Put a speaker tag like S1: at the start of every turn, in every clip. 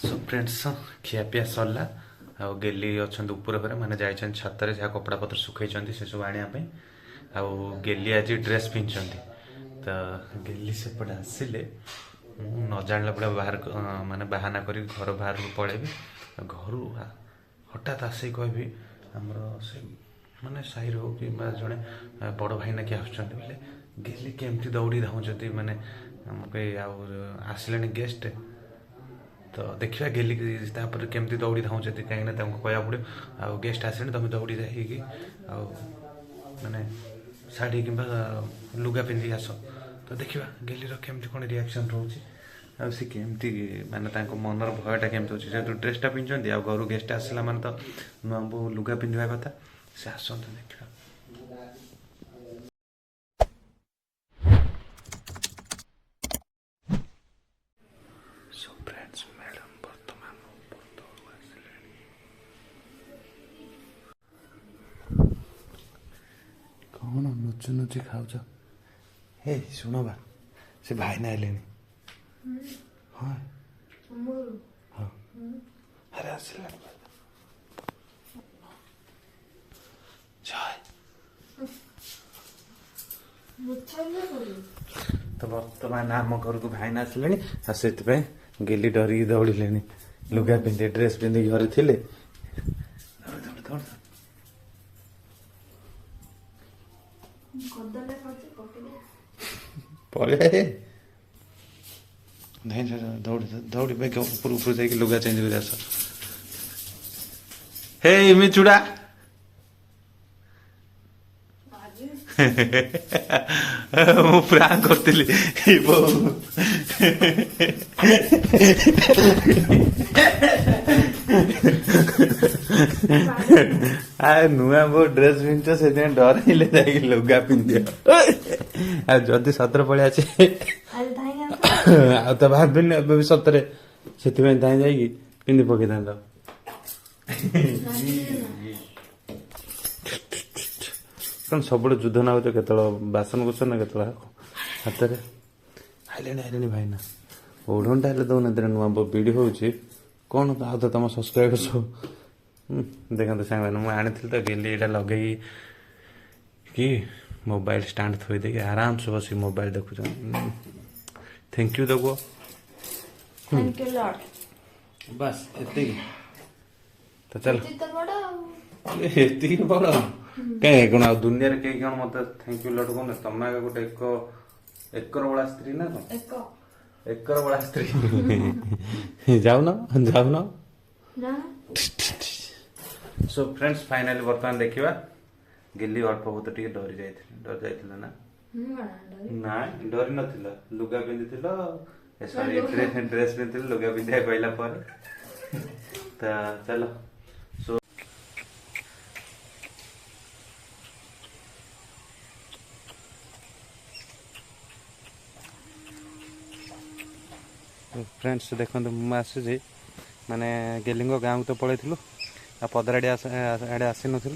S1: So friends खियापिया सरला आउ गेली अच्छा ऊपर पर मैंने जाइछन छत रे जहाँ कपड़ा पत्र सुखैछन से सब आनिया पे आउ गेली आज ड्रेस पिंधछन तो गेली सेपटे आसिले न जानला पड़ा बाहर माने बहाना करी घर बाहर को पळेबी घर हठात आसे कहबी हमर से माने साहिर हो कि जड़े बड़ भाईना किए आसुँच बोले गेली केमती दौड़ी धाऊँच माने आसले गेस्ट तो देखा गेली केमती दौड़ी धाऊँ कहीं कहया पड़ो आ गेस्ट आसे तुम दौड़ी जाइए माने शाढ़ी कि लुगा पिंधि आस तो देखा गेलीर केमती कौन रिएक्शन रोचे सी केमती माने मनर भयटा केमती अच्छे जेहतु ड्रेसटा पिंधुंट आ घर गेस्ट आसला माने तो नुआ लुगा पिंधा कथा से आसतु देखा कौन नुचु नुचि खाऊच हे शुण बा से भाई ना आइले हाँ हाँ अरे आसिला जय तो बर्तमान आम घर को भाई ना आसिले से गेली डरिकी दौड़े लुगा पिंधे ड्रेस पिंधि घर थे पड़े दौड़ी दौड़ी बैग ऊपर ऊपर जाके लुगा चेंज कर आस हे इमे चूड़ा मु प्रांक करती नुआ बो ड्रेस पिंध से डर लुगा पिंधि जदि सतर पड़े आसे आ तो भाविनी अब भी सतरे से धाई जाइए पिंधि पकई था कौन सब युद्ध ना हो केत बासन कुसन ना केत हाथ में आइले आइले भाई ना ओढ़नटा हेल्ले दौना नुआ भिड हो कौन आ तो तुम सब्सक्राइबर सब देखते सांग मुझे आनी तो गेली यहाँ लगे कि मोबाइल स्टाण्ड थोदे आराम से बस मोबाइल देखुच थैंक यू दबो बस एति तो चल एति बड़ कहीं कौन आ दुनिया कहीं कौन मत थैंक यू लट कौन तुम गोटे एकर बड़ा स्त्री ना कौन एकर बड़ा स्त्री जाऊन सो फ्रेंड्स फाइनली बर्तमान देखा गिल्ली अल्प बहुत टे डरी जाइए ना ना डरी न लुगा पिंधि सॉरी ड्रेस पिंधि लुगा पिंधा कहला तो चलो सो फ्रेंड्स देखो मुझे आसूँ माने गेली गाँव तो पलू आ पदर आड़े आसी नुँ तो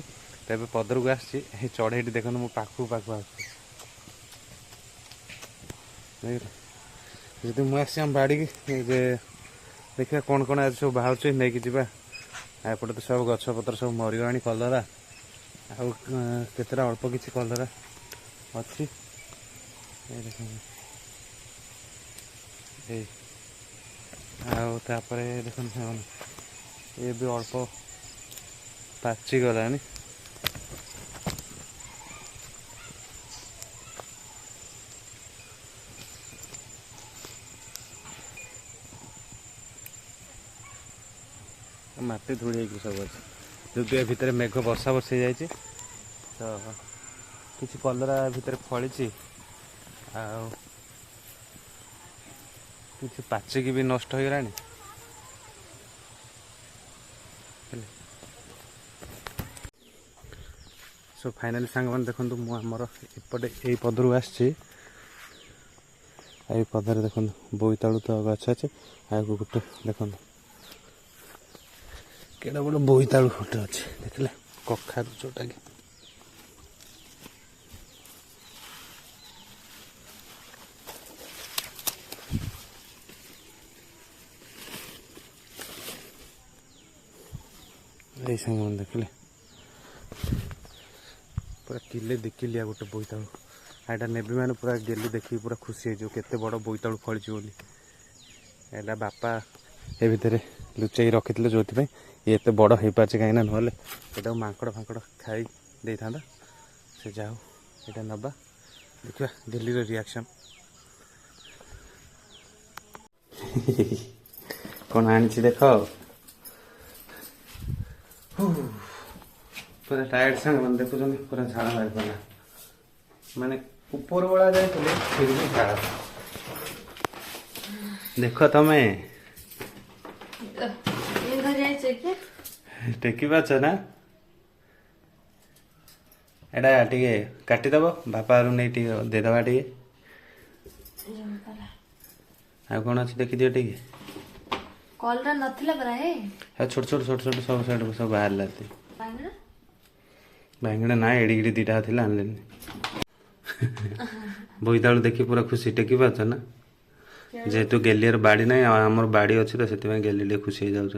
S1: पदर को आसी चढ़ई देखो मो पाखु पाखु आदि मुझे आम बाड़ी देखिए कौन कौन आज सब बाहर नहीं जावा एपटे तो सब गछ पतर सब मरीगला कलरा आतेटा अल्प किसी कलरा अच्छी आपर देख ये भी अल्प पाची गलानी माटी धूड़ी सब अच्छे जो भितर मेघ वर्षा बरसी जाइए तो किसी कलरा भितर फली किसी पाचिकी भी नष्ट हो गलानी सो फाइनाली सांग मैंने देखो मुझे एपटे यही पदर आसी पदर देख बोईतालु तो गछ अच्छे आगे गोटे देख केड़ा बड़ बोईतालु गोटे अच्छे देखले कखार जोटा कि ये सांग मन देखले पूरा किले देखिलिया गोटे बोईतालु एटा नेबी मैंने पूरा गेली देखी पूरा खुशी हो केते बड़ बोईतालु फली एटा बापा ए भितर लुचाई रखी जो ये एत बड़ हो पारे कहीं ना माकड़ फाकड़ खाई दे था से जाओ यहाँ नवा देखा गेली रिएक्शन कौन आनी देख पूरा टायर्ड सांग मैंने देखुं पूरा झाड़ मारी पड़ा माने ऊपर वाला जाए फिर भी झाड़ देख तमें टेकी पाच ना एटा टे काटिदेव बापा नहीं देदवा टे आ कौन अच्छे देखी दियो टे
S2: कॉलरा नथिला परा हे
S1: छोट छोट छोट छोट सब साइड सब बाहर लाते बैंगना ना एड़ी गिड़ी दीटा थिला आनलेनी बोईतालु देखी पूरा खुशी टेकी पाच ना जेहेतु गेलियर बाड़ी ना आमर बाड़ी अच्छी तो से गेली खुशी हो जाऊँ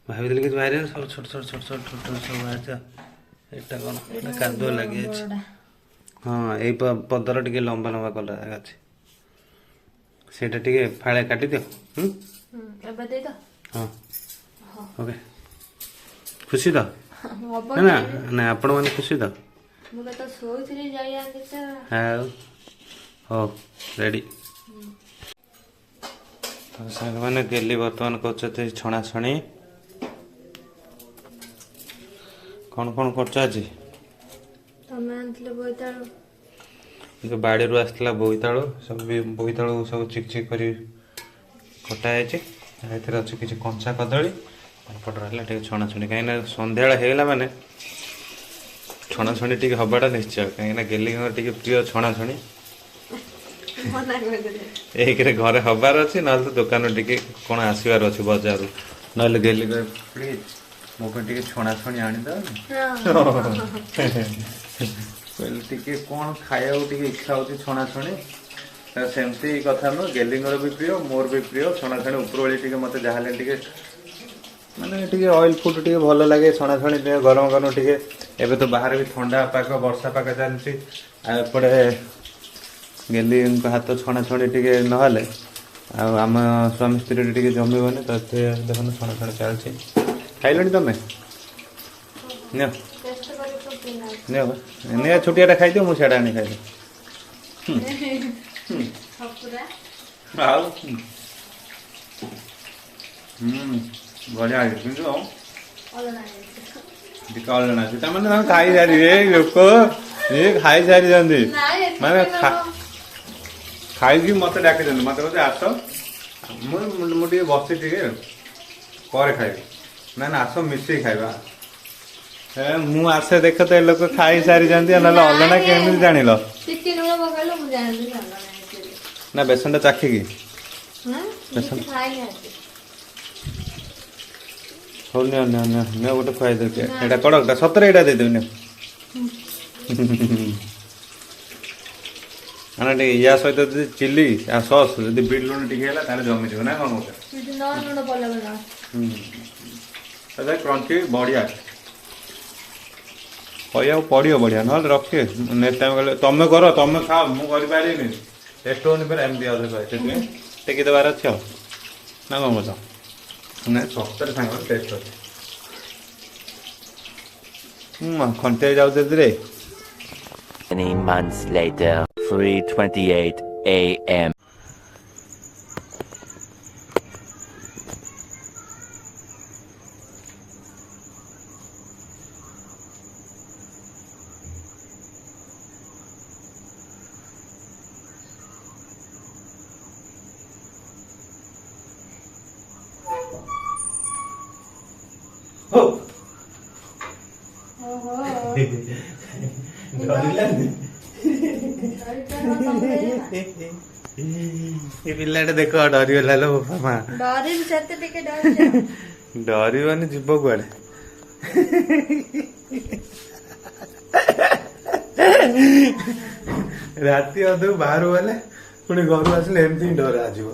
S1: भाई कि बाहर सब छोट छोट छोट छोट छोट छोट सब बाहर एटा कौन कादुआ लगी हाँ यही पदर टे लंबा लंबा कलर अच्छे सेटा टे फाड़े काटी दियो हाँ ओके खुशी तो ना ना आपण मैंने खुशी तो हाँ रेडी सांग मैंने गेली बर्तमान कर छणा छणी कौन कौन कर जो बाड़ी रू आसला बोईतालु सब बोईतालु सब चिक चिक कर कटा है अच्छे किसी कंचा कदली पटे छणा छुणी कहीं सन्ध्या होगा माने छणा छुणी टी हबाटा निश्चय कहीं गेली टे प्रिय छणा छुणी एक घरे हबार अच्छी ना तो दुकान टे कौन आसबार अच्छे बजार ना गेली प्लीज मो पे छणा छुणी आनीद टे कौन खाया इच्छा हो छणा छुणी सेमती कथा नुह गेलीर भी प्रिय मोर भी प्रिय छणा छुणी उपरओली मत जहाँ माने टे ऑयल फूड टे भल लगे छणा छुणी गरम गरम टे एबे तो बाहर भी ठंडा पाक वर्षा पाक चलती एपटे गेली हाथ छणा छुणी टे नहले आम स्वामी स्त्री टे जमीबनी तो देखो छणा छुणी चलती खाइल तुम नि छुटिया खाई दियो मुझे आनी खाई बढ़िया मैंने खाई सारी लोक ये खाई सारी माने खाई मत डाक मत कहते आस मुझे बसी टे पर खाइबी ना आस मिसई खाइबा मु आसे देख तो लोक खाई सारी अलना केमी जान ना बेसन चाखिकी बेसन हो गोटे खुआई देखे यहाँ कड़कटा सतरे यहाँ देदेवी मैंने या सहित चिली सस जब बीट लुण टी जमी ना कौन क्रंची बढ़िया कहया पड़ो बढ़िया ना रखे नेक्स्ट टाइम कहले तुम कर तुम खाओ मुझे पारे टेस्ट होनी पे एमती टेकी देवार अच्छे ना कौन कह ना सप्तर सांग टेस्ट अच्छे खंटे जाऊे
S3: Many months later, 3:28 a.m.
S1: पिलाटे देख डरीगला लो बापा डरबनी जीव कुआड़े राति अधु बाहर गले
S4: ପୁଣି ଘରୁ ଆସିଲେ ଏମିତି ହିଁ ଡରା ଯିବ।